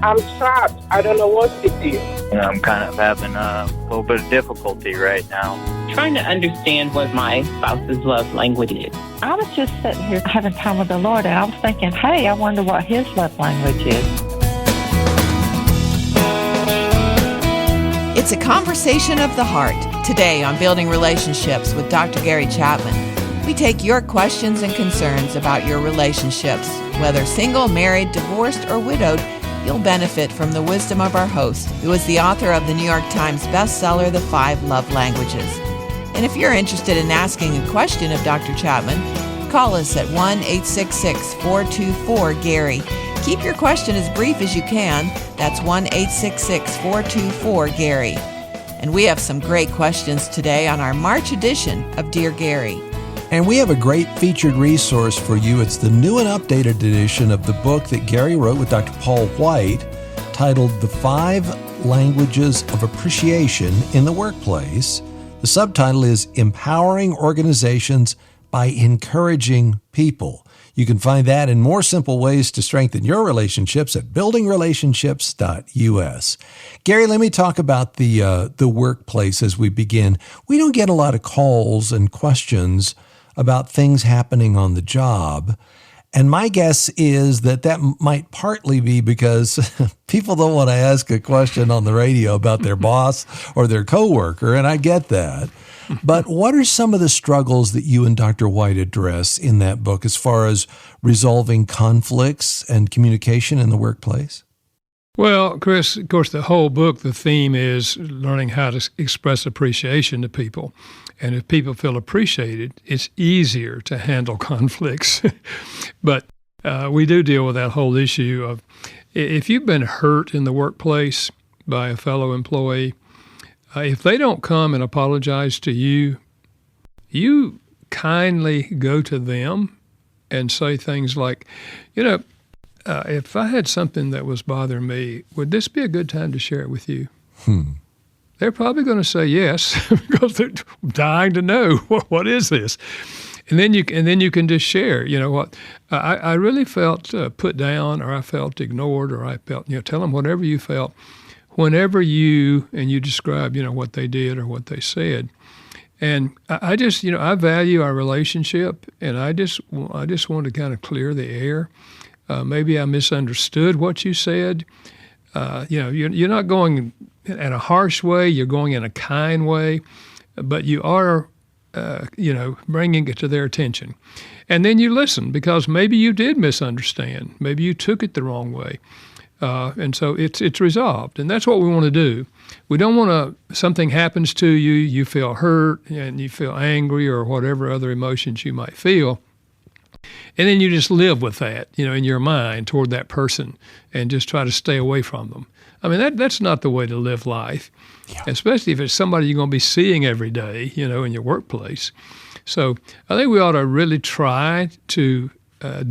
I'm trapped. I don't know what to do. I'm kind of having a little bit of difficulty right now. Trying to understand what my spouse's love language is. I was just sitting here having time with the Lord, and I was thinking, hey, I wonder what his love language is. It's a conversation of the heart. Today on Building Relationships with Dr. Gary Chapman. We take your questions and concerns about your relationships. Whether single, married, divorced, or widowed, you'll benefit from the wisdom of our host, who is the author of the New York Times bestseller, The 5 Love Languages. And if you're interested in asking a question of Dr. Chapman, call us at 1-866-424-GARY. Keep your question as brief as you can. That's 1-866-424-GARY. And we have some great questions today on our March edition of Dear Gary. And we have a great featured resource for you. It's the new and updated edition of the book that Gary wrote with Dr. Paul White, titled The 5 Languages of Appreciation in the Workplace. The subtitle is Empowering Organizations by Encouraging People. You can find that and more simple ways to strengthen your relationships at buildingrelationships.us. Gary, let me talk about the workplace as we begin. We don't get a lot of calls and questions about things happening on the job. And my guess is that might partly be because people don't want to ask a question on the radio about their boss or their coworker, and I get that. But what are some of the struggles that you and Dr. White address in that book as far as resolving conflicts and communication in the workplace? Well, Chris, of course, the whole book, the theme is learning how to express appreciation to people. And if people feel appreciated, it's easier to handle conflicts. But we do deal with that whole issue of if you've been hurt in the workplace by a fellow employee, if they don't come and apologize to you, you kindly go to them and say things like, if I had something that was bothering me, would this be a good time to share it with you? They're probably going to say yes because they're dying to know what is this, and then you can just share. You know what? I really felt put down, or I felt ignored, or I felt. Tell them whatever you felt. Whenever you describe what they did or what they said, and I just I value our relationship, and I just want to kind of clear the air. Maybe I misunderstood what you said. You're not going in a harsh way. You're going in a kind way, but you are, bringing it to their attention. And then you listen because maybe you did misunderstand. Maybe you took it the wrong way. And so it's resolved. And that's what we want to do. We don't want something happens to you, you feel hurt, and you feel angry or whatever other emotions you might feel. And then you just live with that, in your mind toward that person and just try to stay away from them. I mean, that's not the way to live life, especially if it's somebody you're going to be seeing every day, in your workplace. So I think we ought to really try to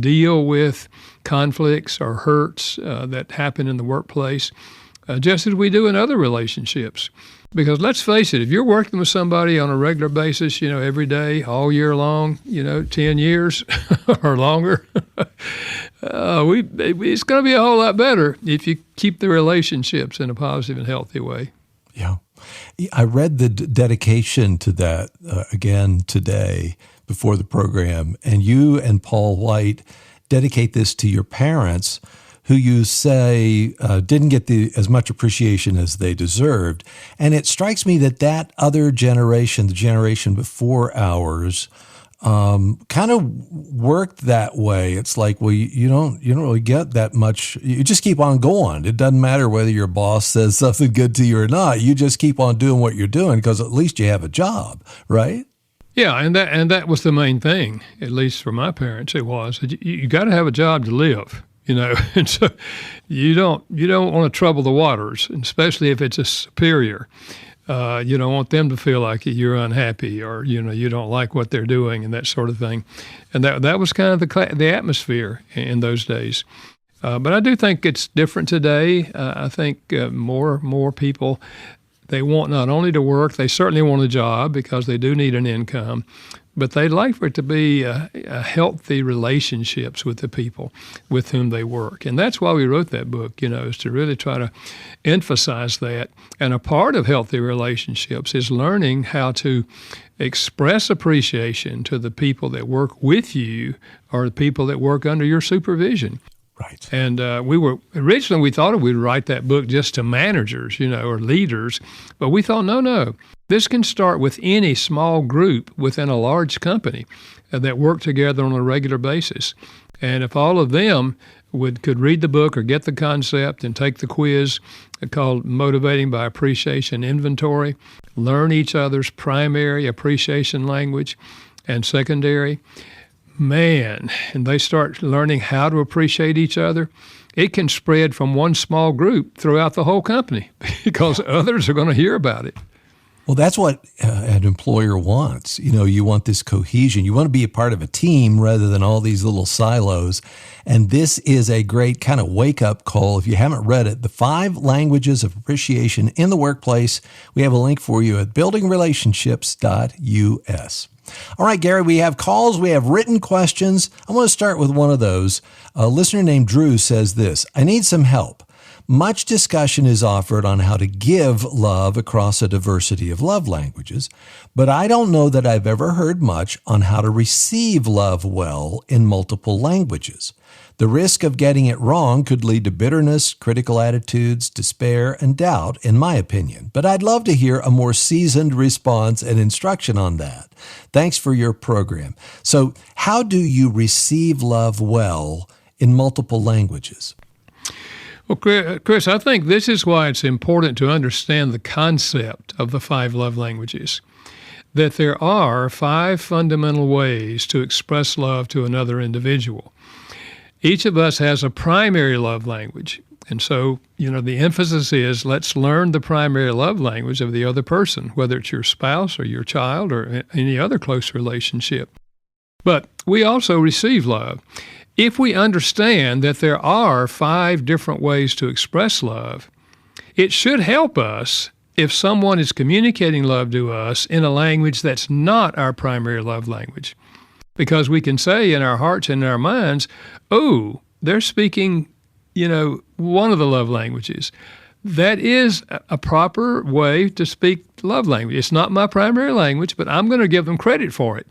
deal with conflicts or hurts that happen in the workplace, just as we do in other relationships. Because let's face it, if you're working with somebody on a regular basis, every day, all year long, 10 years or longer, it's going to be a whole lot better if you keep the relationships in a positive and healthy way. Yeah. I read the dedication to that again today before the program, and you and Paul White dedicate this to your parents, who you say didn't get as much appreciation as they deserved. And it strikes me that other generation, the generation before ours, kind of worked that way. It's like, well, you don't really get that much. You just keep on going. It doesn't matter whether your boss says something good to you or not. You just keep on doing what you're doing because at least you have a job, right? Yeah, and that was the main thing, at least for my parents. It was you got to have a job to live. And so you don't want to trouble the waters, especially if it's a superior. You don't want them to feel like you're unhappy or, you don't like what they're doing and that sort of thing. And that was kind of the atmosphere in those days. But I do think it's different today. I think more people, they want not only to work, they certainly want a job because they do need an income, but they'd like for it to be a healthy relationships with the people with whom they work. And that's why we wrote that book, is to really try to emphasize that. And a part of healthy relationships is learning how to express appreciation to the people that work with you or the people that work under your supervision. Right. And we thought we'd write that book just to managers, or leaders, but we thought, no, this can start with any small group within a large company that work together on a regular basis. And if all of them could read the book or get the concept and take the quiz called Motivating by Appreciation Inventory, learn each other's primary appreciation language and secondary, and they start learning how to appreciate each other, it can spread from one small group throughout the whole company because others are going to hear about it. Well, that's what an employer wants. You want this cohesion. You want to be a part of a team rather than all these little silos. And this is a great kind of wake-up call. If you haven't read it, The 5 Languages of Appreciation in the Workplace, we have a link for you at buildingrelationships.us. All right, Gary, we have calls. We have written questions. I want to start with one of those. A listener named Drew says this: I need some help. Much discussion is offered on how to give love across a diversity of love languages, but I don't know that I've ever heard much on how to receive love well in multiple languages. The risk of getting it wrong could lead to bitterness, critical attitudes, despair, and doubt, in my opinion. But I'd love to hear a more seasoned response and instruction on that. Thanks for your program. So, how do you receive love well in multiple languages? Well, Chris, I think this is why it's important to understand the concept of the 5 love languages, that there are 5 fundamental ways to express love to another individual. Each of us has a primary love language. And so, the emphasis is let's learn the primary love language of the other person, whether it's your spouse or your child or any other close relationship. But we also receive love. If we understand that there are 5 different ways to express love, it should help us if someone is communicating love to us in a language that's not our primary love language. Because we can say in our hearts and in our minds, oh, they're speaking, one of the love languages. That is a proper way to speak love language. It's not my primary language, but I'm going to give them credit for it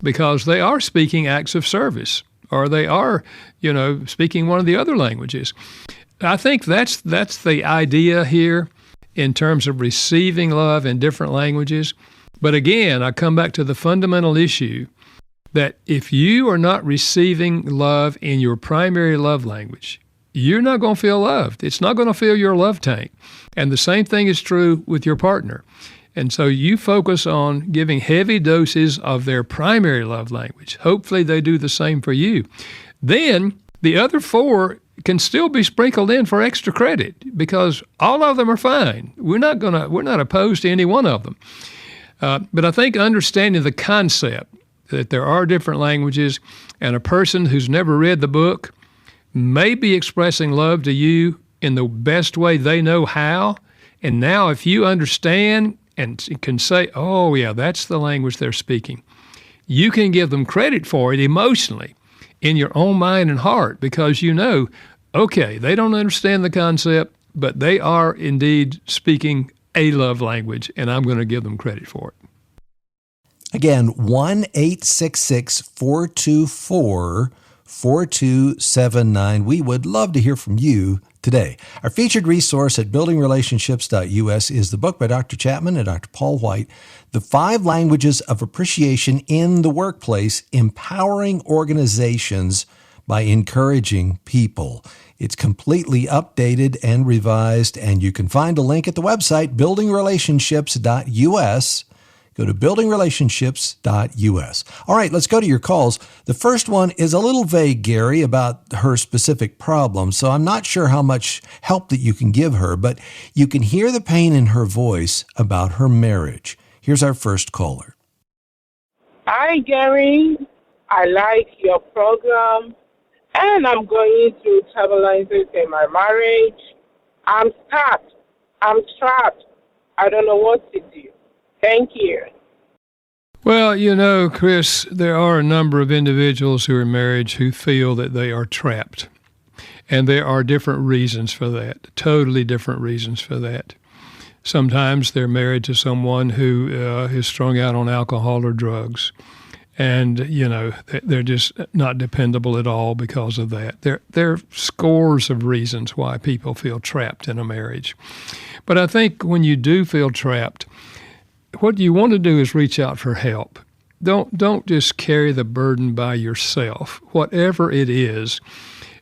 because they are speaking acts of service or they are, speaking one of the other languages. I think that's the idea here in terms of receiving love in different languages. But again, I come back to the fundamental issue that if you are not receiving love in your primary love language, you're not going to feel loved. It's not going to fill your love tank. And the same thing is true with your partner. And so you focus on giving heavy doses of their primary love language. Hopefully they do the same for you. Then the other 4 can still be sprinkled in for extra credit because all of them are fine. We're not opposed to any one of them. But I think understanding the concept that there are different languages and a person who's never read the book may be expressing love to you in the best way they know how. And now if you understand and can say, oh yeah, that's the language they're speaking, you can give them credit for it emotionally in your own mind and heart because okay, they don't understand the concept, but they are indeed speaking a love language, and I'm going to give them credit for it. Again, 1-866-424-4279. We would love to hear from you today. Our featured resource at buildingrelationships.us is the book by Dr. Chapman and Dr. Paul White, The 5 Languages of Appreciation in the Workplace, Empowering Organizations by Encouraging People. It's completely updated and revised, and you can find a link at the website, buildingrelationships.us. Go to buildingrelationships.us. All right, let's go to your calls. The first one is a little vague, Gary, about her specific problem, so I'm not sure how much help that you can give her, but you can hear the pain in her voice about her marriage. Here's our first caller. Hi, Gary. I like your program, and I'm going through turbulences in my marriage. I'm stuck. I'm trapped. I don't know what to do. Thank you. Well, Chris, there are a number of individuals who are in marriage who feel that they are trapped. And there are different reasons for that, totally different reasons for that. Sometimes they're married to someone who is strung out on alcohol or drugs. And, they're just not dependable at all because of that. There are scores of reasons why people feel trapped in a marriage. But I think when you do feel trapped, what you want to do is reach out for help. Don't just carry the burden by yourself. Whatever it is,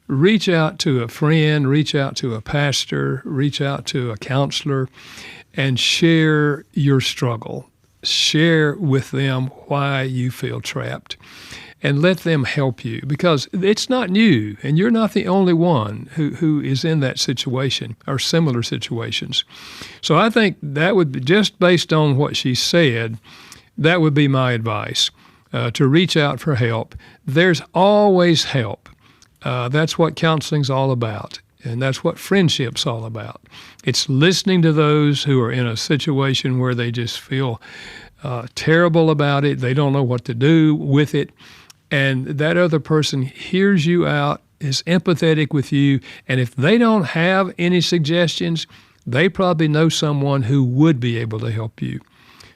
reach out to a friend, reach out to a pastor, reach out to a counselor, and share your struggle. Share with them why you feel trapped and let them help you, because it's not new and you're not the only one who is in that situation or similar situations. So I think that would be, just based on what she said, that would be my advice, to reach out for help. There's always help. That's what counseling's all about, and that's what friendship's all about. It's listening to those who are in a situation where they just feel terrible about it. They don't know what to do with it. And that other person hears you out, is empathetic with you, and if they don't have any suggestions, they probably know someone who would be able to help you.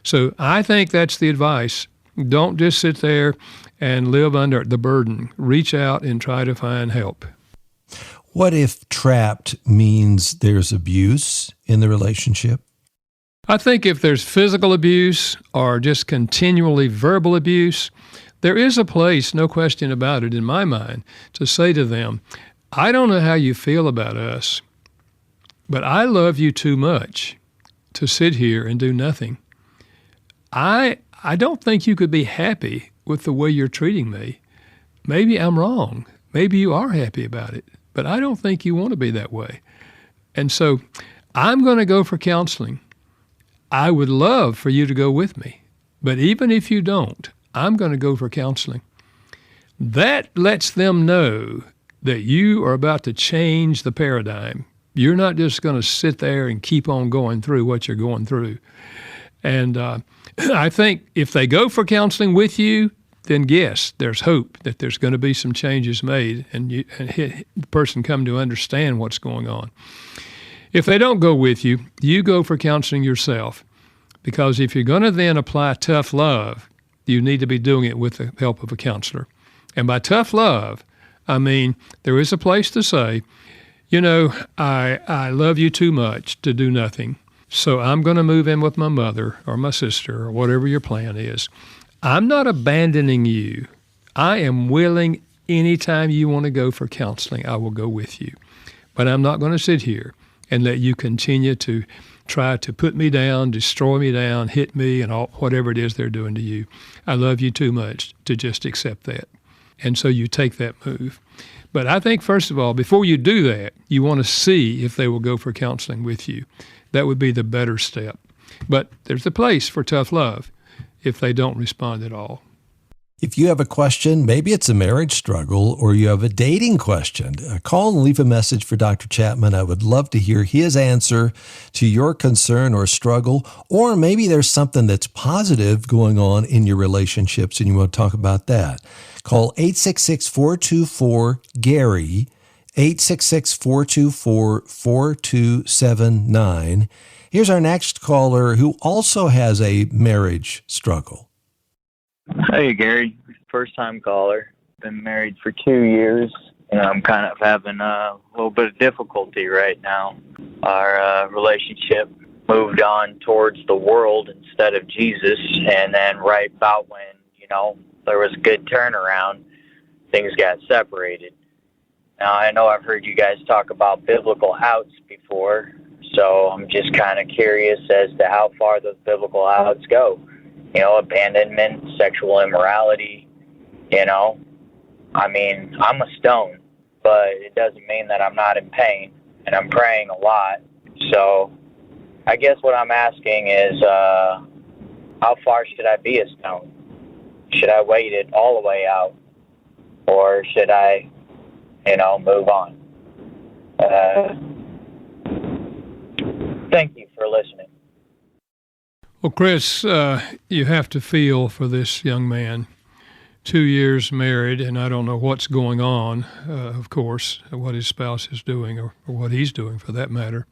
So I think that's the advice. Don't just sit there and live under the burden. Reach out and try to find help. What if trapped means there's abuse in the relationship? I think if there's physical abuse or just continually verbal abuse, there is a place, no question about it in my mind, to say to them, I don't know how you feel about us, but I love you too much to sit here and do nothing. I don't think you could be happy with the way you're treating me. Maybe I'm wrong. Maybe you are happy about it, but I don't think you want to be that way. And so I'm going to go for counseling. I would love for you to go with me, but even if you don't, I'm going to go for counseling. That lets them know that you are about to change the paradigm. You're not just going to sit there and keep on going through what you're going through. And I think if they go for counseling with you, then yes, there's hope that there's going to be some changes made and the person come to understand what's going on. If they don't go with you, you go for counseling yourself. Because if you're going to then apply tough love, you need to be doing it with the help of a counselor. And by tough love, I mean there is a place to say, I love you too much to do nothing. So I'm going to move in with my mother or my sister or whatever your plan is. I'm not abandoning you. I am willing anytime you want to go for counseling, I will go with you. But I'm not going to sit here and let you continue to try to put me down, destroy me down, hit me, and whatever it is they're doing to you. I love you too much to just accept that. And so you take that move. But I think, first of all, before you do that, you want to see if they will go for counseling with you. That would be the better step. But there's a place for tough love if they don't respond at all. If you have a question, maybe it's a marriage struggle or you have a dating question, call and leave a message for Dr. Chapman. I would love to hear his answer to your concern or struggle, or maybe there's something that's positive going on in your relationships and you want to talk about that. Call 866-424-GARY, 866-424-4279. Here's our next caller who also has a marriage struggle. Hey, Gary. First-time caller. Been married for 2 years, and I'm kind of having a little bit of difficulty right now. Our relationship moved on towards the world instead of Jesus, and then right about when, there was a good turnaround, things got separated. Now, I know I've heard you guys talk about biblical outs before, so I'm just kind of curious as to how far those biblical outs go. Abandonment, sexual immorality, I mean, I'm a stone, but it doesn't mean that I'm not in pain, and I'm praying a lot. So I guess what I'm asking is, how far should I be a stone? Should I wait it all the way out, or should I, move on? Thank you for listening. Well, Chris, you have to feel for this young man. 2 years married, and I don't know what's going on, of course, what his spouse is doing or what he's doing for that matter.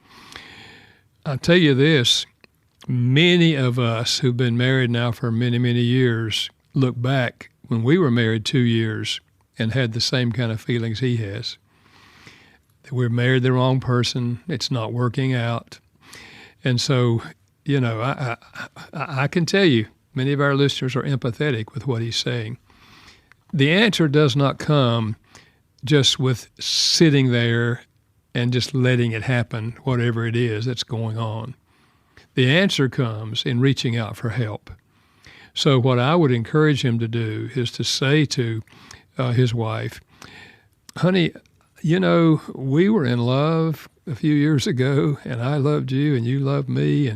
I'll tell you this, many of us who've been married now for many, many years look back when we were married 2 years and had the same kind of feelings he has. That we're married the wrong person, it's not working out. And so, you know, I can tell you, many of our listeners are empathetic with what he's saying. The answer does not come just with sitting there and just letting it happen, whatever it is that's going on. The answer comes in reaching out for help. So what I would encourage him to do is to say to his wife, honey, you know, we were in love a few years ago, and I loved you, and you loved me,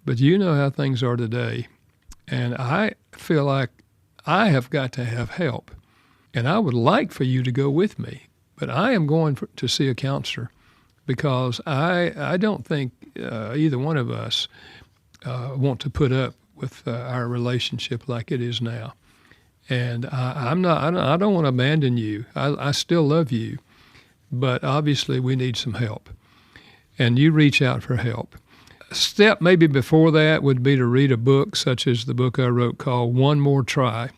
but you know how things are today. And I feel like I have got to have help, and I would like for you to go with me, but I am going to see a counselor because I don't think either one of us want to put up with our relationship like it is now. And I don't want to abandon you. I still love you, but obviously we need some help. And you reach out for help. A step maybe before that would be to read a book such as the book I wrote called One More Try,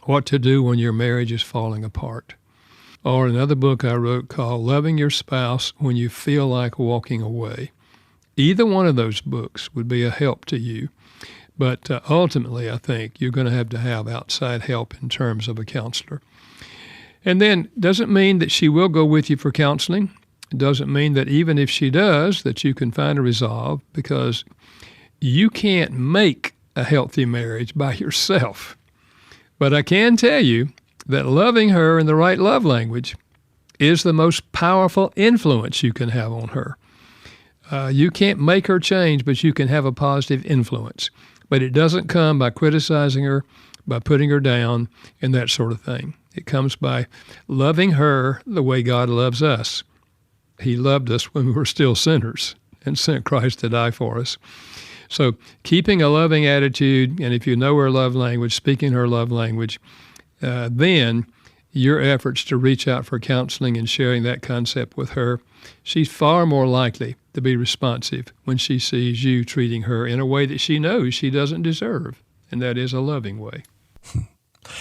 What to Do When Your Marriage is Falling Apart. Or another book I wrote called Loving Your Spouse When You Feel Like Walking Away. Either one of those books would be a help to you. But ultimately, I think you're going to have outside help in terms of a counselor. And then doesn't mean that she will go with you for counseling. It doesn't mean that even if she does, that you can find a resolve, because you can't make a healthy marriage by yourself. But I can tell you that loving her in the right love language is the most powerful influence you can have on her. You can't make her change, but you can have a positive influence. But it doesn't come by criticizing her, by putting her down, and that sort of thing. It comes by loving her the way God loves us. He loved us when we were still sinners and sent Christ to die for us. So keeping a loving attitude, and if you know her love language, speaking her love language, then your efforts to reach out for counseling and sharing that concept with her, she's far more likely to be responsive when she sees you treating her in a way that she knows she doesn't deserve, and that is a loving way.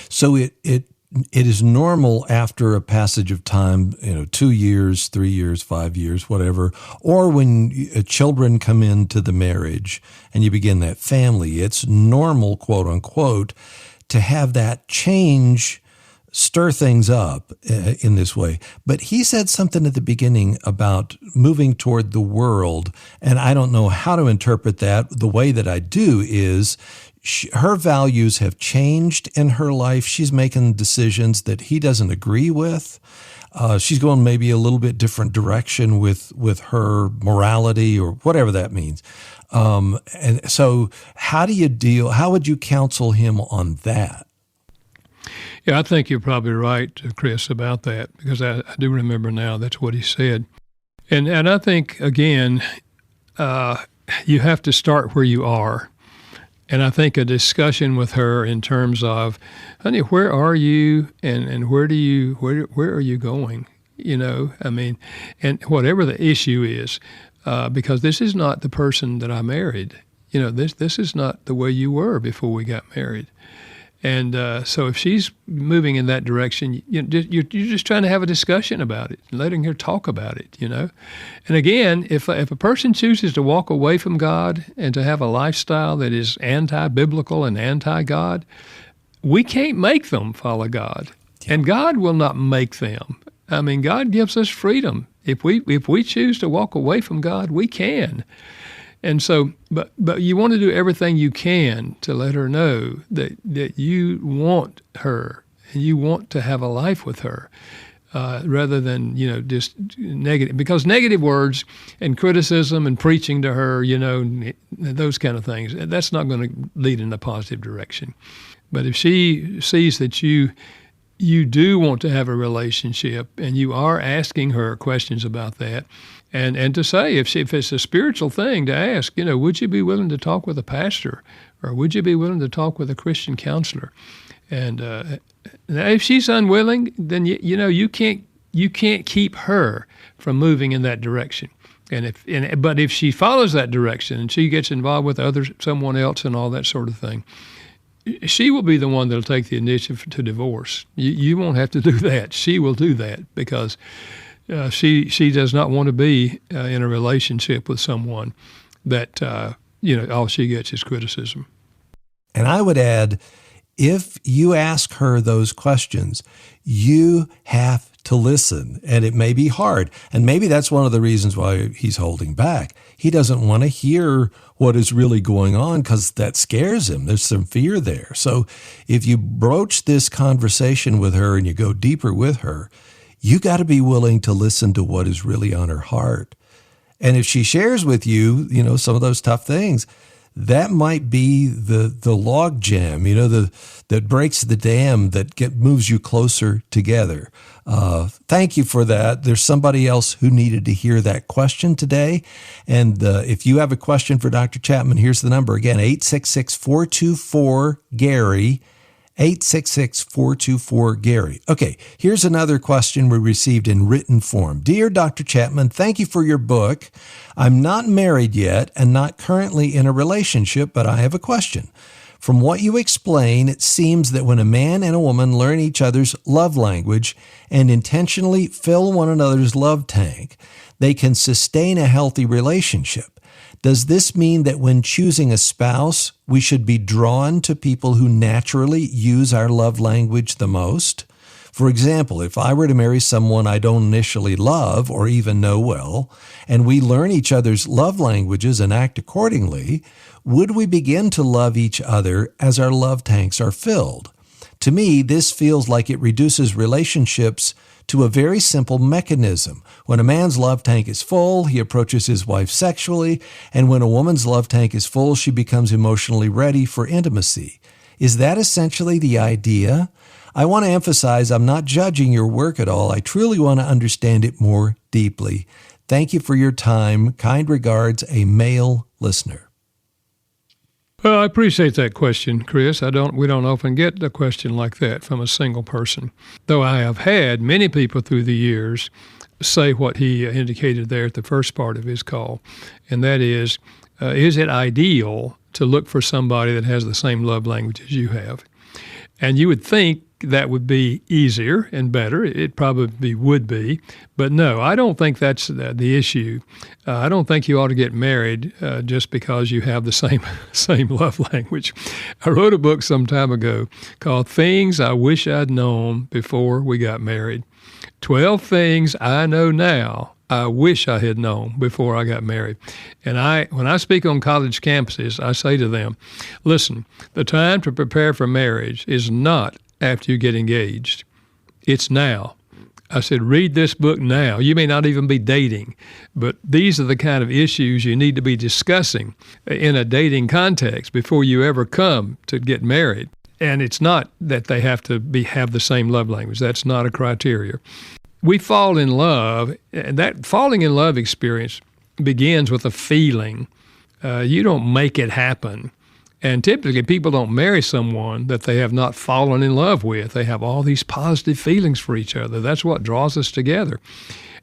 So it is normal after a passage of time, 2 years, 3 years, 5 years, whatever, or when children come into the marriage and you begin that family, it's normal, quote unquote, to have that change, stir things up in this way. But he said something at the beginning about moving toward the world, and I don't know how to interpret that. The way that I do is her values have changed in her life. She's making decisions that he doesn't agree with. She's going maybe a little bit different direction with her morality or whatever that means. And so how would you counsel him on that? Yeah, I think you're probably right, Chris, about that, because I do remember now that's what he said. And I think, again, you have to start where you are. And I think a discussion with her in terms of, honey, where are you and where are you going? And whatever the issue is, because this is not the person that I married. This is not the way you were before we got married. And so if she's moving in that direction, you're just trying to have a discussion about it, letting her talk about it, And again, if a person chooses to walk away from God and to have a lifestyle that is anti-biblical and anti-God, we can't make them follow God. Yeah. And God will not make them. I mean, God gives us freedom. If we choose to walk away from God, we can. And so, but you want to do everything you can to let her know that you want her and you want to have a life with her, rather than, just negative. Because negative words and criticism and preaching to her, those kind of things, that's not going to lead in a positive direction. But if she sees that you you do want to have a relationship, and you are asking her questions about that, and to say if it's a spiritual thing to ask, would you be willing to talk with a pastor, or would you be willing to talk with a Christian counselor? And if she's unwilling, then you can't keep her from moving in that direction. But if she follows that direction and she gets involved with someone else and all that sort of thing, she will be the one that'll take the initiative to divorce. You won't have to do that. She will do that because she does not want to be in a relationship with someone that all she gets is criticism. And I would add, if you ask her those questions, you have to listen, and it may be hard. And maybe that's one of the reasons why he's holding back. He doesn't want to hear what is really going on because that scares him. There's some fear there. So if you broach this conversation with her and you go deeper with her, you got to be willing to listen to what is really on her heart. And if she shares with you, some of those tough things, that might be the log jam, that breaks the dam, that moves you closer together. Thank you for that. There's somebody else who needed to hear that question today. And if you have a question for Dr. Chapman, here's the number again, 866-424-GARY, 866-424-GARY. Okay, here's another question we received in written form. Dear Dr. Chapman, thank you for your book. I'm not married yet and not currently in a relationship, but I have a question. From what you explain, it seems that when a man and a woman learn each other's love language and intentionally fill one another's love tank, they can sustain a healthy relationship. Does this mean that when choosing a spouse, we should be drawn to people who naturally use our love language the most? For example, if I were to marry someone I don't initially love or even know well, and we learn each other's love languages and act accordingly, would we begin to love each other as our love tanks are filled? To me, this feels like it reduces relationships to a very simple mechanism. When a man's love tank is full, he approaches his wife sexually, and when a woman's love tank is full, she becomes emotionally ready for intimacy. Is that essentially the idea? I want to emphasize I'm not judging your work at all. I truly want to understand it more deeply. Thank you for your time. Kind regards, a male listener. Well, I appreciate that question, Chris. We don't often get a question like that from a single person, though I have had many people through the years say what he indicated there at the first part of his call, and that is it ideal to look for somebody that has the same love language as you have? And you would think that would be easier and better. It probably would be. But no, I don't think that's the issue. I don't think you ought to get married just because you have the same love language. I wrote a book some time ago called Things I Wish I'd Known Before We Got Married. 12 things I know now I wish I had known before I got married. And when I speak on college campuses, I say to them, listen, the time to prepare for marriage is not after you get engaged. It's now. I said, read this book now. You may not even be dating, but these are the kind of issues you need to be discussing in a dating context before you ever come to get married. And it's not that they have to have the same love language. That's not a criteria. We fall in love, and that falling in love experience begins with a feeling. You don't make it happen. And typically, people don't marry someone that they have not fallen in love with. They have all these positive feelings for each other. That's what draws us together.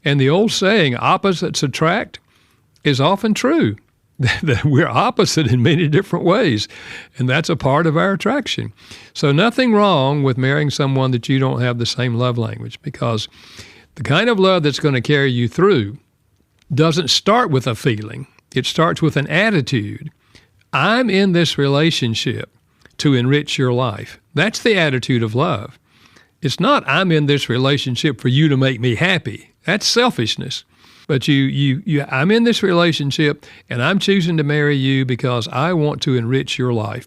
And the old saying, opposites attract, is often true. That we're opposite in many different ways, and that's a part of our attraction. So nothing wrong with marrying someone that you don't have the same love language, because the kind of love that's going to carry you through doesn't start with a feeling. It starts with an attitude. I'm in this relationship to enrich your life. That's the attitude of love. It's not I'm in this relationship for you to make me happy. That's selfishness. But I'm in this relationship, and I'm choosing to marry you because I want to enrich your life.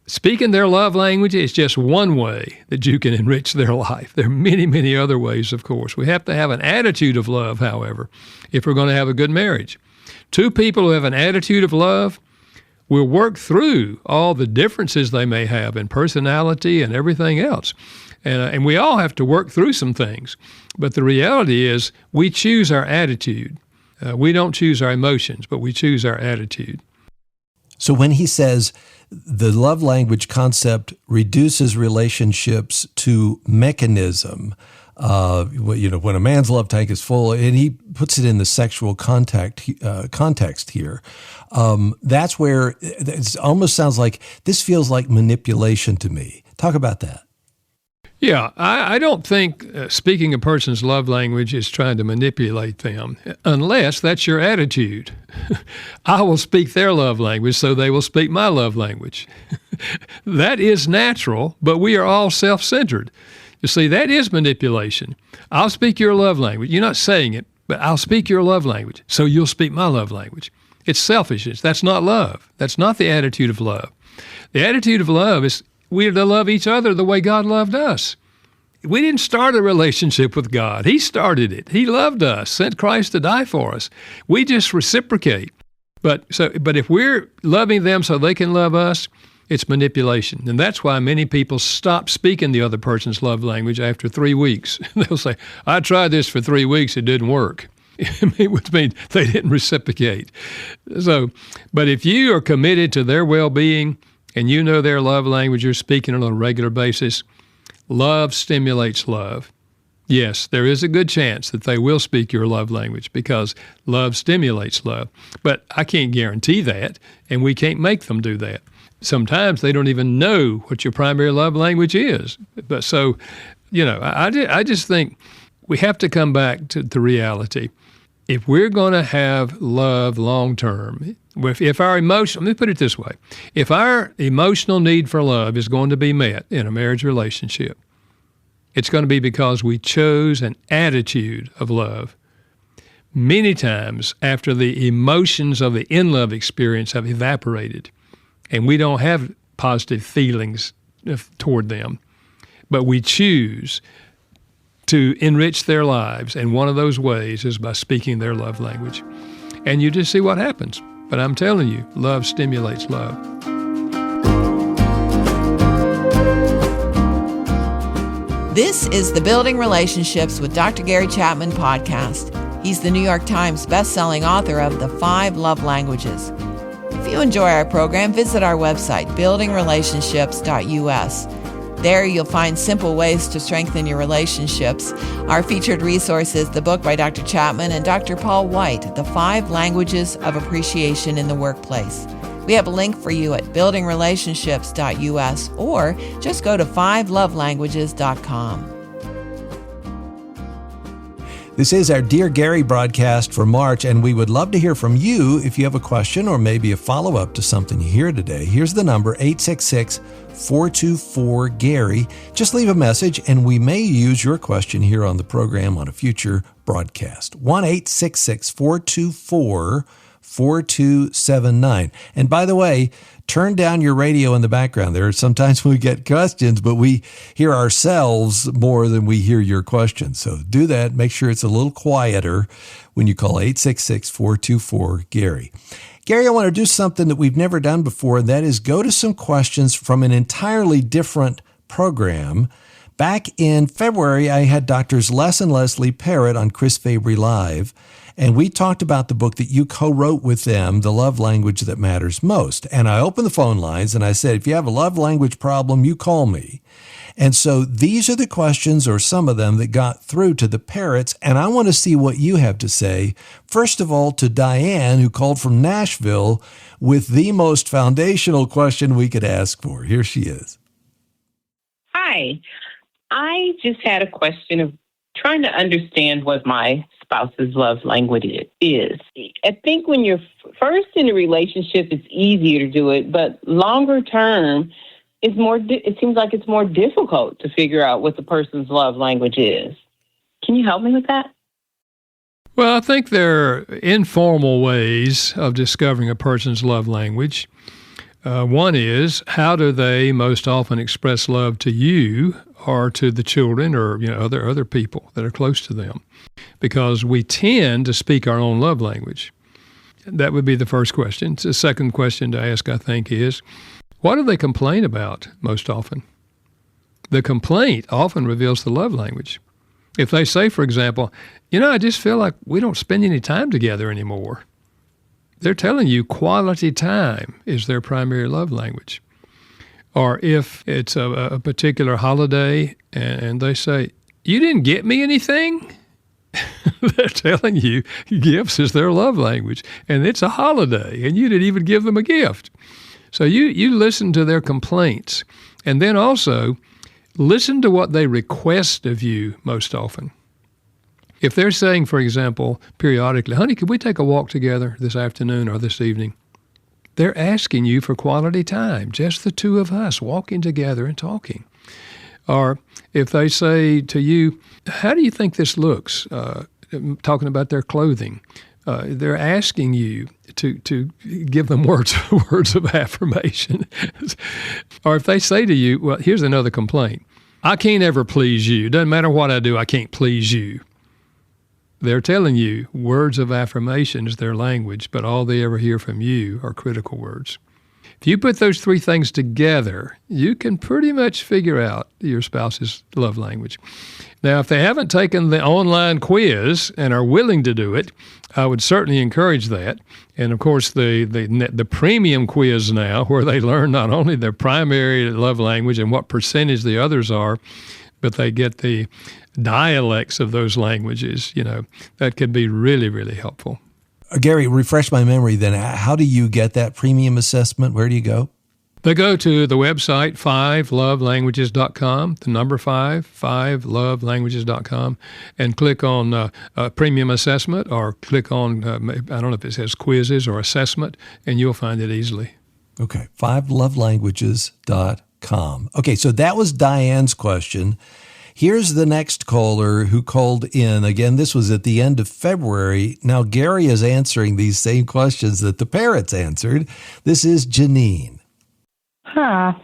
Speaking their love language is just one way that you can enrich their life. There are many, many other ways, of course. We have to have an attitude of love, however, if we're going to have a good marriage. Two people who have an attitude of love We'll work through all the differences they may have in personality and everything else. And we all have to work through some things. But the reality is we choose our attitude. We don't choose our emotions, but we choose our attitude. So when he says the love language concept reduces relationships to mechanism, when a man's love tank is full, and he puts it in the sexual context here, that's where it almost sounds like this feels like manipulation to me. Talk about that. Yeah, I don't think speaking a person's love language is trying to manipulate them, unless that's your attitude. I will speak their love language, so they will speak my love language. That is natural, but we are all self-centered. You see, that is manipulation. I'll speak your love language. You're not saying it, but I'll speak your love language, so you'll speak my love language. It's selfishness. That's not love. That's not the attitude of love. The attitude of love is we are to love each other the way God loved us. We didn't start a relationship with God. He started it. He loved us, sent Christ to die for us. We just reciprocate. But if we're loving them so they can love us, it's manipulation. And that's why many people stop speaking the other person's love language after 3 weeks. They'll say, I tried this for 3 weeks, it didn't work. Which means they didn't reciprocate. But if you are committed to their well-being and you know their love language, you're speaking on a regular basis, love stimulates love. Yes, there is a good chance that they will speak your love language because love stimulates love. But I can't guarantee that, and we can't make them do that. Sometimes they don't even know what your primary love language is. But so, I just think we have to come back to the reality. If we're going to have love long term, if our emotion, let me put it this way, if our emotional need for love is going to be met in a marriage relationship, it's going to be because we chose an attitude of love. Many times after the emotions of the in-love experience have evaporated and we don't have positive feelings toward them, but we choose to enrich their lives, and one of those ways is by speaking their love language. And you just see what happens. But I'm telling you, love stimulates love. This is the Building Relationships with Dr. Gary Chapman podcast. He's the New York Times best-selling author of The 5 Love Languages. If you enjoy our program, visit our website, buildingrelationships.us. There you'll find simple ways to strengthen your relationships. Our featured resource is the book by Dr. Chapman and Dr. Paul White, The 5 Languages of Appreciation in the Workplace. We have a link for you at buildingrelationships.us or just go to 5lovelanguages.com. This is our Dear Gary broadcast for March, and we would love to hear from you if you have a question or maybe a follow-up to something you hear today. Here's the number, 866-424-GARY. Just leave a message, and we may use your question here on the program on a future broadcast. 1-866-424-4279. And by the way, turn down your radio in the background. There are sometimes we get questions, but we hear ourselves more than we hear your questions. So do that. Make sure it's a little quieter when you call 866-424-GARY. Gary, I want to do something that we've never done before, and that is go to some questions from an entirely different program. Back in February, I had Doctors Les and Leslie Parrott on Chris Fabry Live, and we talked about the book that you co-wrote with them, The Love Language That Matters Most. And I opened the phone lines and I said, if you have a love language problem, you call me. And so these are the questions, or some of them, that got through to the Parrotts, and I want to see what you have to say. First of all, to Diane, who called from Nashville with the most foundational question we could ask for. Here she is. Hi. I just had a question of trying to understand what my spouse's love language is. I think when you're first in a relationship, it's easier to do it, but longer term, it seems like it's more difficult to figure out what the person's love language is. Can you help me with that? Well, I think there are informal ways of discovering a person's love language. One is, how do they most often express love to you or to the children or other people that are close to them? Because we tend to speak our own love language. That would be the first question. The second question to ask, I think, is, what do they complain about most often? The complaint often reveals the love language. If they say, for example, I just feel like we don't spend any time together anymore, they're telling you quality time is their primary love language. Or if it's a particular holiday and they say, you didn't get me anything, they're telling you gifts is their love language. And it's a holiday and you didn't even give them a gift. So you listen to their complaints, and then also listen to what they request of you most often. If they're saying, for example, periodically, honey, could we take a walk together this afternoon or this evening? They're asking you for quality time, just the two of us walking together and talking. Or if they say to you, how do you think this looks? Talking about their clothing. They're asking you to give them words of affirmation. Or if they say to you, well, here's another complaint. I can't ever please you. Doesn't matter what I do, I can't please you. They're telling you words of affirmation is their language, but all they ever hear from you are critical words. If you put those three things together, you can pretty much figure out your spouse's love language. Now, if they haven't taken the online quiz and are willing to do it, I would certainly encourage that. And of course, the premium quiz now, where they learn not only their primary love language and what percentage the others are, but they get the dialects of those languages, that could be really, really helpful. Gary, refresh my memory then. How do you get that premium assessment? Where do you go? They go to the website, 5lovelanguages.com, the number 5lovelanguages.com, and click on premium assessment, or click on, I don't know if it says quizzes or assessment, and you'll find it easily. Okay, 5lovelanguages.com. Okay, so that was Diane's question. Here's the next caller who called in. Again, this was at the end of February. Now, Gary is answering these same questions that the parents answered. This is Janine. Hi.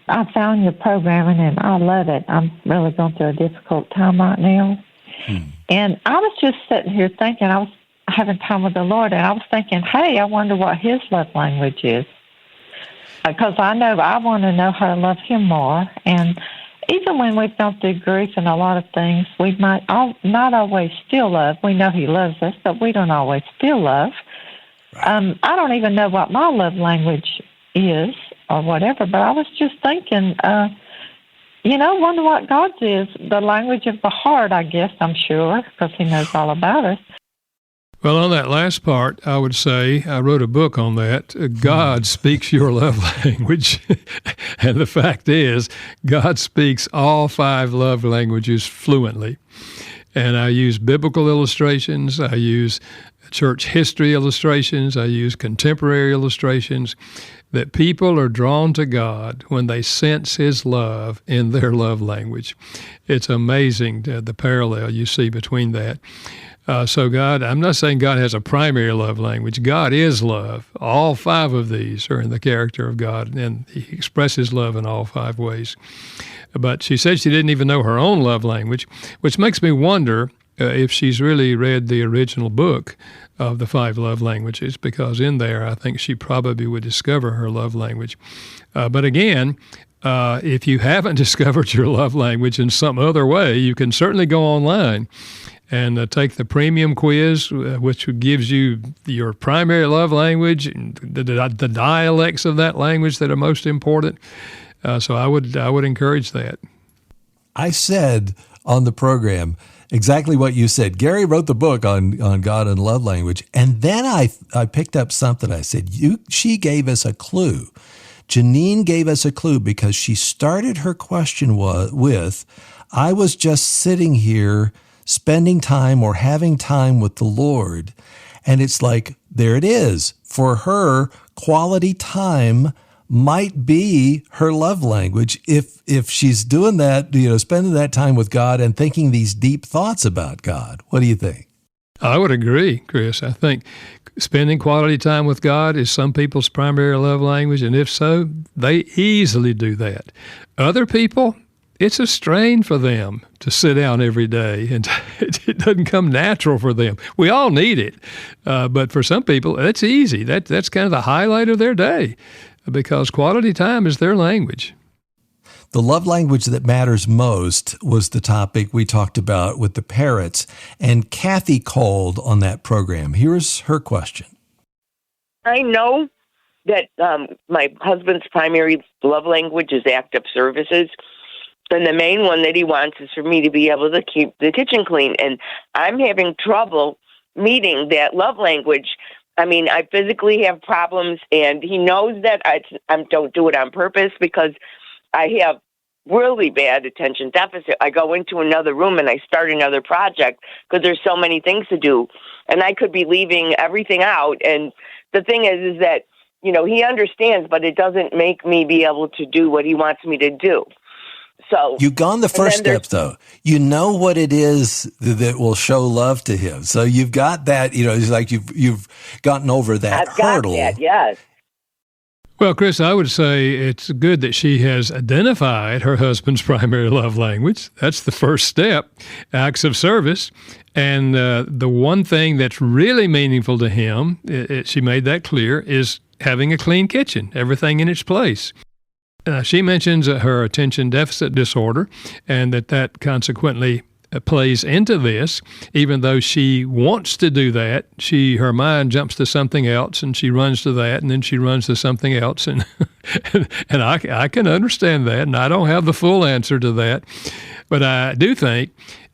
I found your programming and I love it. I'm really going through a difficult time right now. And I was just sitting here thinking, I was having time with the Lord, and I was thinking, hey, I wonder what his love language is. Because I want to know how to love him more. And even when we've gone through grief and a lot of things, we might not always feel love. We know he loves us, but we don't always feel love. Right. I don't even know what my love language is or whatever, but I was just thinking, wonder what God's is. The language of the heart, I guess, I'm sure, because he knows all about us. Well, on that last part, I would say, I wrote a book on that. God speaks your love language. And the fact is, God speaks all 5 love languages fluently. And I use biblical illustrations. I use church history illustrations. I use contemporary illustrations, that people are drawn to God when they sense his love in their love language. It's amazing the parallel you see between that. So God, I'm not saying God has a primary love language. God is love. All 5 of these are in the character of God, and he expresses love in all 5 ways. But she said she didn't even know her own love language, which makes me wonder if she's really read the original book of the 5 love languages, because in there I think she probably would discover her love language. But again, if you haven't discovered your love language in some other way, you can certainly go online and take the premium quiz, which gives you your primary love language, and the dialects of that language that are most important. So I would encourage that. I said on the program exactly what you said. Gary wrote the book on God and love language, and then I picked up something. I said, she gave us a clue. Janine gave us a clue because she started her question with, I was just sitting here spending time or having time with the Lord. And it's like, there it is. For her, quality time might be her love language if she's doing that, spending that time with God and thinking these deep thoughts about God. What do you think? I would agree, Chris. I think spending quality time with God is some people's primary love language, and if so, they easily do that. Other people, it's a strain for them to sit down every day, and it doesn't come natural for them. We all need it, but for some people, it's easy. That's kind of the highlight of their day, because quality time is their language. The love language that matters most was the topic we talked about with the parrots, and Kathy called on that program. Here's her question. I know that my husband's primary love language is act of services, and the main one that he wants is for me to be able to keep the kitchen clean, and I'm having trouble meeting that love language. I mean, I physically have problems, and he knows that I don't do it on purpose because I have really bad attention deficit. I go into another room and I start another project because there's so many things to do, and I could be leaving everything out. And the thing is that, you know, he understands, but it doesn't make me be able to do what he wants me to do. So you've gone the first step, though. You know what it is that will show love to him. So you've got that. You know, it's like you've gotten over that hurdle. Got that, yes. Well, Chris, I would say it's good that she has identified her husband's primary love language. That's the first step, acts of service. And the one thing that's really meaningful to him, she made that clear, is having a clean kitchen, everything in its place. She mentions her attention deficit disorder, and that consequently plays into this. Even though she wants to do that, her mind jumps to something else, and she runs to that, and then she runs to something else, and and I can understand that, and I don't have the full answer to that, but I do think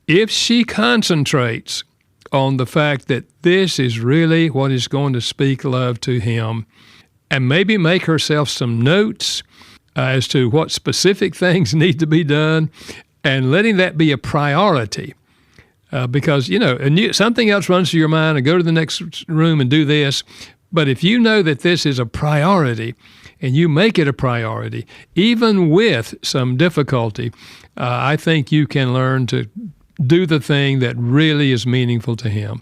if she concentrates on the fact that this is really what is going to speak love to him, and maybe make herself some notes as to what specific things need to be done, and letting that be a priority. Because, you know, something else runs through your mind, and go to the next room and do this. But if you know that this is a priority, and you make it a priority, even with some difficulty, I think you can learn to do the thing that really is meaningful to him.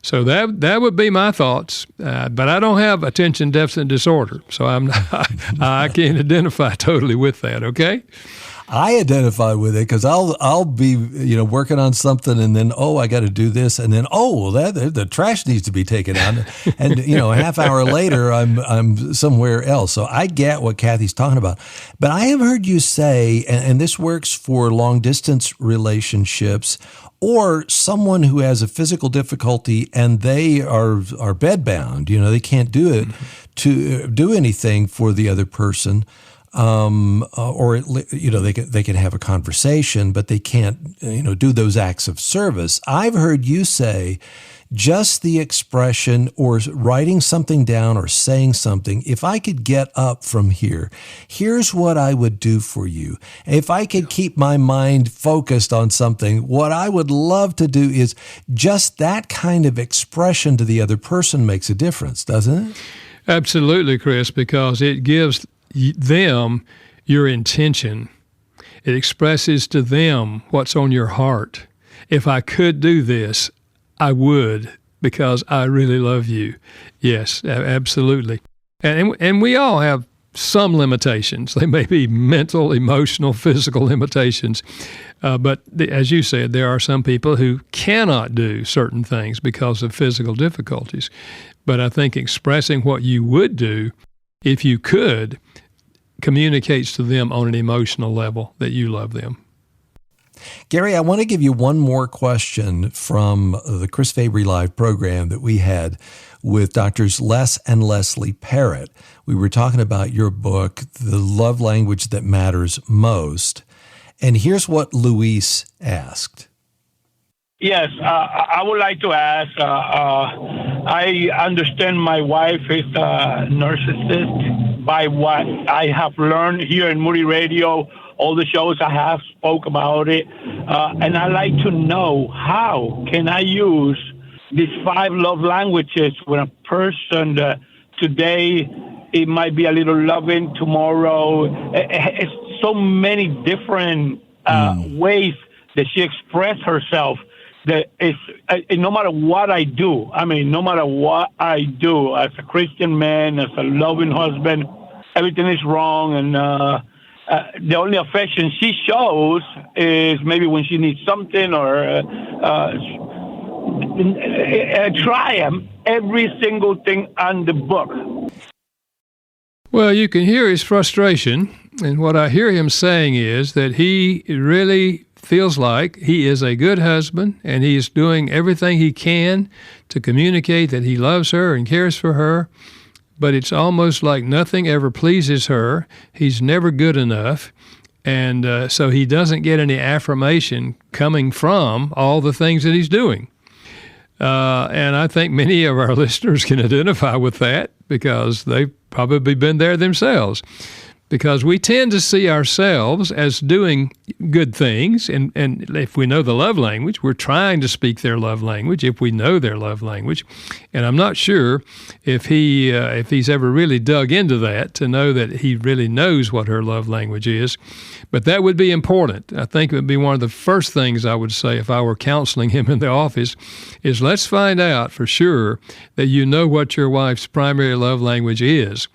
So that would be my thoughts, but I don't have attention deficit disorder, so I can't identify totally with that. Okay. I identify with it because I'll be working on something, and then I got to do this, and then the trash needs to be taken out, and a half hour later I'm somewhere else. So I get what Kathy's talking about, but I have heard you say, and this works for long distance relationships, or someone who has a physical difficulty and they are bedbound. They can't do it to do anything for the other person. Or they can have a conversation, but they can't do those acts of service. I've heard you say just the expression or writing something down or saying something. If I could get up from here, here's what I would do for you. If I could keep my mind focused on something, what I would love to do is just that kind of expression to the other person makes a difference, doesn't it? Absolutely, Chris, because it gives them your intention. It expresses to them what's on your heart. If I could do this, I would, because I really love you. Yes, absolutely. And we all have some limitations. They may be mental, emotional, physical limitations. But as you said, there are some people who cannot do certain things because of physical difficulties. But I think expressing what you would do if you could communicates to them on an emotional level that you love them. Gary, I want to give you one more question from the Chris Fabry Live program that we had with Doctors Les and Leslie Parrott. We were talking about your book, The Love Language That Matters Most. And here's what Luis asked. Yes, I would like to ask, I understand my wife is a narcissist by what I have learned here in Moody Radio, all the shows I have spoke about it, and I'd like to know how can I use these 5 love languages when a person today, it might be a little loving, tomorrow, it's so many different ways that she expresses herself. That is, no matter what I do, no matter what I do as a Christian man, as a loving husband, everything is wrong. And the only affection she shows is maybe when she needs something or try every single thing on the book. Well, you can hear his frustration, and what I hear him saying is that he really feels like he is a good husband and he is doing everything he can to communicate that he loves her and cares for her, but it's almost like nothing ever pleases her. He's never good enough, and so he doesn't get any affirmation coming from all the things that he's doing. And I think many of our listeners can identify with that because they've probably been there themselves. Because we tend to see ourselves as doing good things, and if we know the love language, we're trying to speak their love language if we know their love language. And I'm not sure if he's ever really dug into that to know that he really knows what her love language is. But that would be important. I think it would be one of the first things I would say if I were counseling him in the office is let's find out for sure that you know what your wife's primary love language is.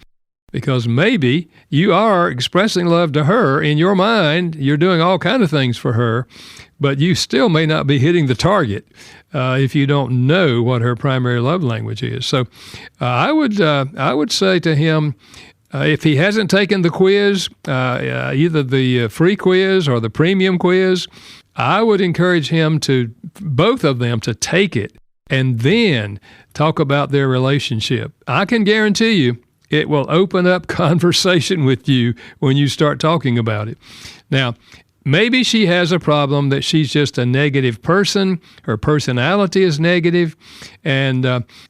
Because maybe you are expressing love to her in your mind. You're doing all kinds of things for her, but you still may not be hitting the target if you don't know what her primary love language is. So I would say to him, if he hasn't taken the quiz, either the free quiz or the premium quiz, I would encourage him to, both of them, to take it and then talk about their relationship. I can guarantee you, it will open up conversation with you when you start talking about it. Now, maybe she has a problem that she's just a negative person. Her personality is negative. And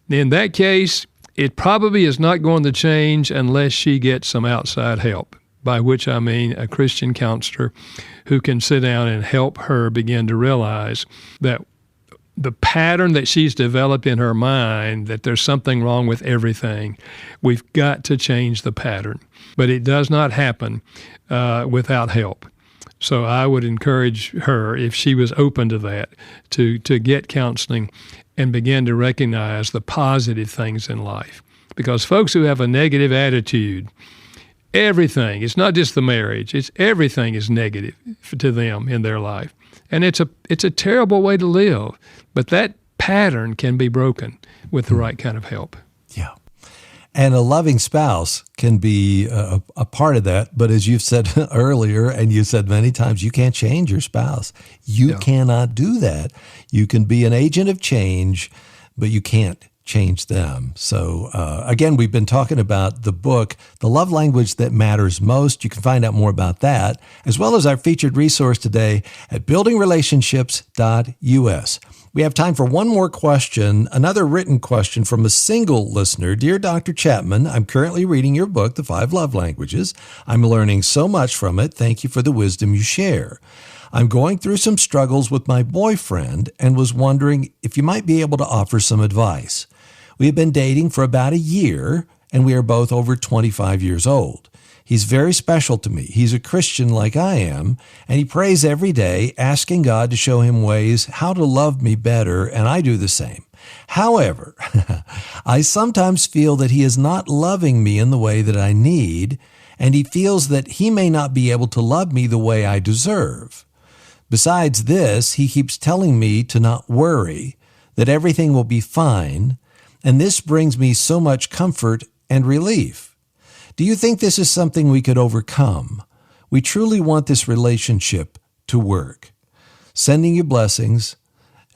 in that case, it probably is not going to change unless she gets some outside help, by which I mean a Christian counselor who can sit down and help her begin to realize that the pattern that she's developed in her mind, that there's something wrong with everything. We've got to change the pattern. But it does not happen without help. So I would encourage her, if she was open to that, to get counseling and begin to recognize the positive things in life. Because folks who have a negative attitude, everything, it's not just the marriage, it's everything is negative to them in their life. And it's a terrible way to live, but that pattern can be broken with the right kind of help. Yeah. And a loving spouse can be a part of that. But as you've said earlier, and you said many times, you can't change your spouse. You cannot do that. You can be an agent of change, but you can't change them. So again, we've been talking about the book, The Love Language That Matters Most. You can find out more about that, as well as our featured resource today at buildingrelationships.us. We have time for one more question, another written question from a single listener. Dear Dr. Chapman, I'm currently reading your book, The 5 Love Languages. I'm learning so much from it. Thank you for the wisdom you share. I'm going through some struggles with my boyfriend and was wondering if you might be able to offer some advice. We have been dating for about a year, and we are both over 25 years old. He's very special to me. He's a Christian like I am, and he prays every day, asking God to show him ways how to love me better, and I do the same. However, I sometimes feel that he is not loving me in the way that I need, and he feels that he may not be able to love me the way I deserve. Besides this, he keeps telling me to not worry, that everything will be fine, and this brings me so much comfort and relief. Do you think this is something we could overcome? We truly want this relationship to work. Sending you blessings,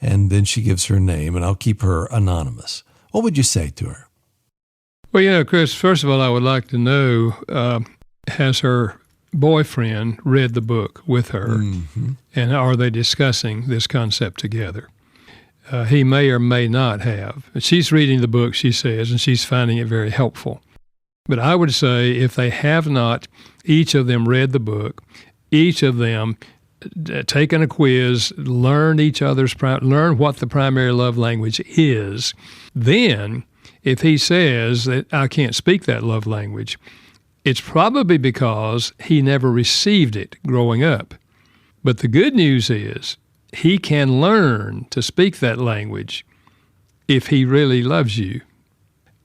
and then she gives her name, and I'll keep her anonymous. What would you say to her? Well, Chris, first of all, I would like to know, has her boyfriend read the book with her, and are they discussing this concept together? He may or may not have. She's reading the book, she says, and she's finding it very helpful. But I would say if they have not, each of them read the book, each of them taken a quiz, learn what the primary love language is, then if he says that I can't speak that love language, it's probably because he never received it growing up. But the good news is he can learn to speak that language if he really loves you.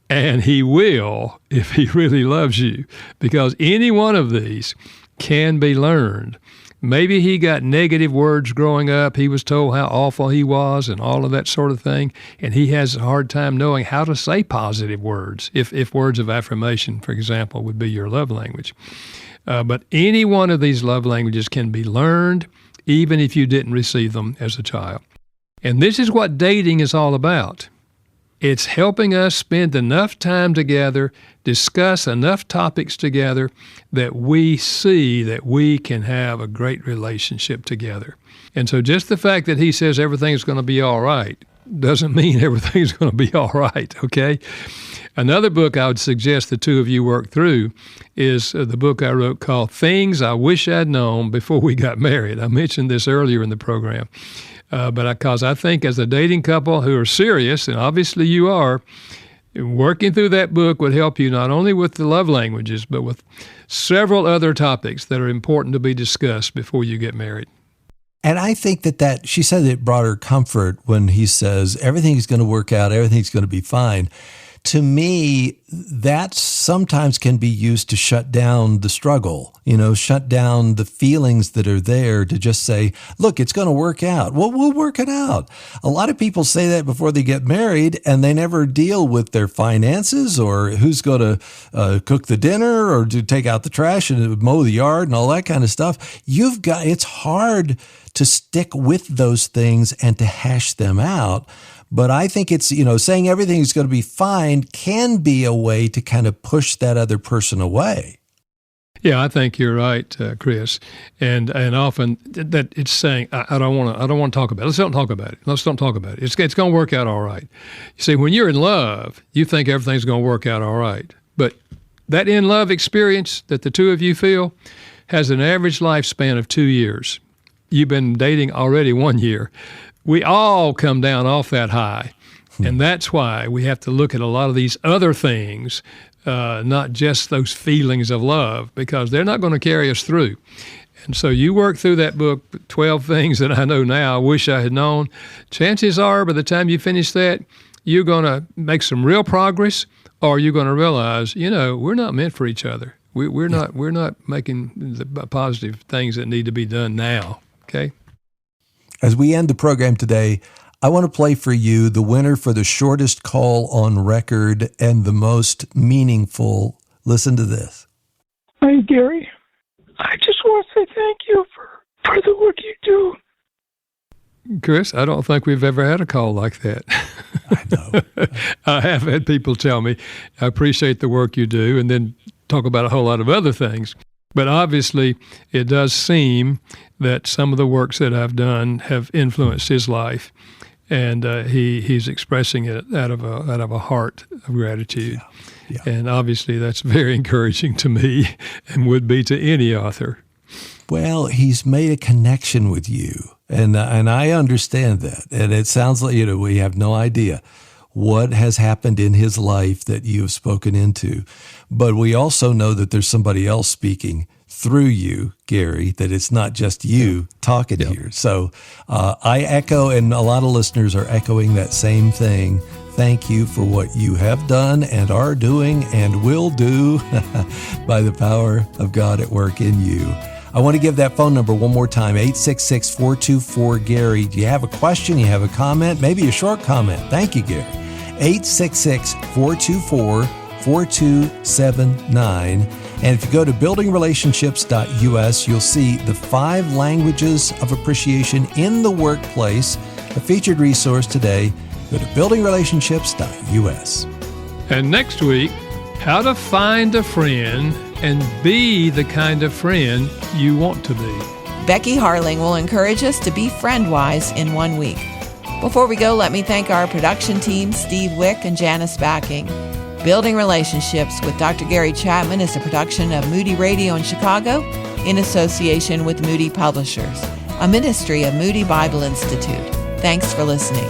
And he will if he really loves you. Because any one of these can be learned. Maybe he got negative words growing up. He was told how awful he was and all of that sort of thing. And he has a hard time knowing how to say positive words, if words of affirmation, for example, would be your love language. But any one of these love languages can be learned, even if you didn't receive them as a child. And this is what dating is all about. It's helping us spend enough time together, discuss enough topics together that we see that we can have a great relationship together. And so just the fact that he says everything's going to be all right doesn't mean everything's going to be all right, okay? Another book I would suggest the two of you work through is the book I wrote called Things I Wish I'd Known Before We Got Married. I mentioned this earlier in the program. Because I think as a dating couple who are serious, and obviously you are, working through that book would help you not only with the love languages, but with several other topics that are important to be discussed before you get married. And I think that she said it brought her comfort when he says, everything's going to work out, everything's going to be fine. To me, that sometimes can be used to shut down the struggle, shut down the feelings that are there to just say, look, it's going to work out. Well, we'll work it out. A lot of people say that before they get married, and they never deal with their finances or who's going to cook the dinner or to take out the trash and mow the yard and all that kind of stuff. It's hard to stick with those things and to hash them out. But I think it's, saying everything's going to be fine can be a way to kind of push that other person away. Yeah, I think you're right, Chris. And often that it's saying, I don't want to talk about it. Let's don't talk about it. Let's don't talk about it. It's going to work out all right. You see, when you're in love, you think everything's going to work out all right. But that in-love experience that the two of you feel has an average lifespan of 2 years. You've been dating already 1 year. We all come down off that high, and that's why we have to look at a lot of these other things, not just those feelings of love, because they're not going to carry us through. And so you work through that book, 12 Things That I Know Now I Wish I Had Known. Chances are by the time you finish that, you're going to make some real progress, or you're going to realize, we're not meant for each other. We're not making the positive things that need to be done now, okay? As we end the program today, I want to play for you the winner for the shortest call on record and the most meaningful. Listen to this. Hi, Gary. I just want to say thank you for the work you do. Chris, I don't think we've ever had a call like that. I know. I have had people tell me, I appreciate the work you do, and then talk about a whole lot of other things. But obviously, it does seem that some of the works that I've done have influenced his life, and he's expressing it out of a heart of gratitude. Yeah. And obviously, that's very encouraging to me, and would be to any author. Well, he's made a connection with you, and I understand that. And it sounds like we have no idea what has happened in his life that you have spoken into. But we also know that there's somebody else speaking through you, Gary, that it's not just you talking here. So I echo, and a lot of listeners are echoing that same thing. Thank you for what you have done and are doing and will do by the power of God at work in you. I want to give that phone number one more time, 866-424-GARY. Do you have a question? You have a comment? Maybe a short comment. Thank you, Gary. 866-424-4279. And if you go to buildingrelationships.us, you'll see the 5 languages of appreciation in the workplace, a featured resource today. Go to buildingrelationships.us. And next week, how to find a friend and be the kind of friend you want to be. Becky Harling will encourage us to be friend-wise in 1 week. Before we go, let me thank our production team, Steve Wick and Janice Backing. Building Relationships with Dr. Gary Chapman is a production of Moody Radio in Chicago in association with Moody Publishers, a ministry of Moody Bible Institute. Thanks for listening.